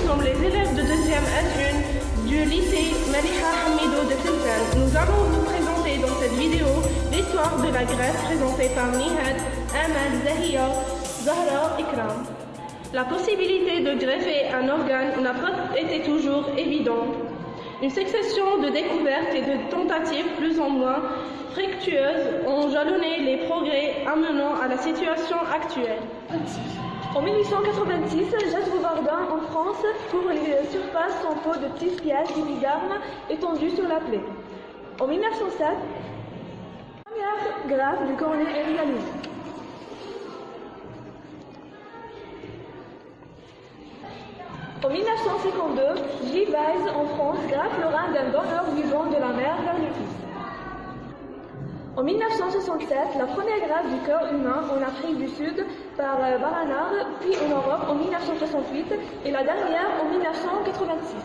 sommes les élèves de 2e S1 du lycée Maliha Hamidou de Tilsen. Nous allons vous présenter dans cette vidéo l'histoire de la greffe présentée par Nihad, Amal, Zahia, Zahra, Ikram. La possibilité de greffer un organe n'a pas été toujours évidente. Une succession de découvertes et de tentatives plus ou moins fructueuses ont jalonné les progrès amenant à la situation actuelle. En 1886, Jacques Bouvardin en France couvre les surfaces en peau de petites pièces d'épiderme étendues sur la plaie. En 1907, la première greffe du cornet est réalisée. En 1952, J. Weiss en France greffe le rein d'un donneur vivant de la mère vers le fils. En 1967, la première greffe du cœur humain en Afrique du Sud par Barnard, puis en Europe en 1968 et la dernière en 1986.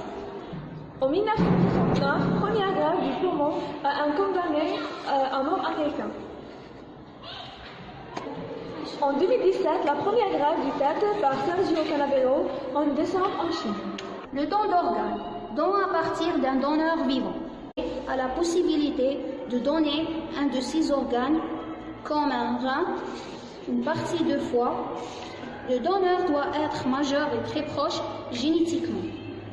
En 1969, première greffe du poumon à un condamné à mort américain. En 2017, la première greffe du tête par Sergio Canavero en décembre en Chine. Le don d'organes, don à partir d'un donneur vivant, a la possibilité de donner un de ces organes, comme un rein, une partie de foie. Le donneur doit être majeur et très proche génétiquement.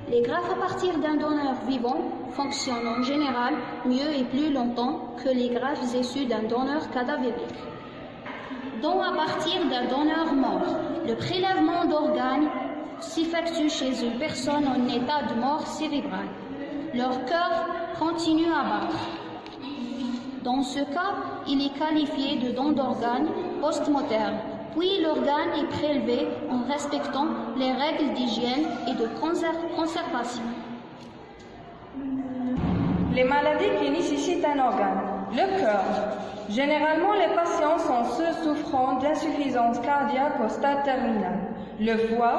Les greffes à partir d'un donneur vivant fonctionnent en général mieux et plus longtemps que les greffes issues d'un donneur cadavérique. Don à partir d'un donneur mort. Le prélèvement d'organes s'effectue chez une personne en état de mort cérébrale. Leur cœur continue à battre. Dans ce cas, il est qualifié de don d'organes post-mortem. Puis l'organe est prélevé en respectant les règles d'hygiène et de conservation. Les maladies qui nécessitent un organe. Le cœur. Généralement, les patients sont ceux souffrant d'insuffisance cardiaque au stade terminal. Le foie.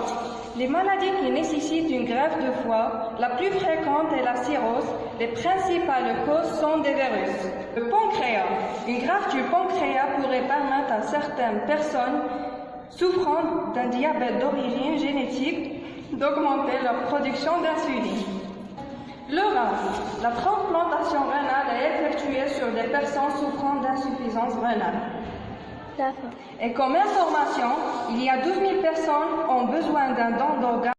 Les maladies qui nécessitent une greffe de foie, la plus fréquente est la cirrhose. Les principales causes sont des virus. Le pancréas. Une greffe du pancréas pourrait permettre à certaines personnes souffrant d'un diabète d'origine génétique d'augmenter leur production d'insuline. Le rein. La transplantation rénale est effectuée sur des personnes souffrant d'insuffisance rénale. Et comme information, il y a 12 000 personnes qui ont besoin d'un don d'organes.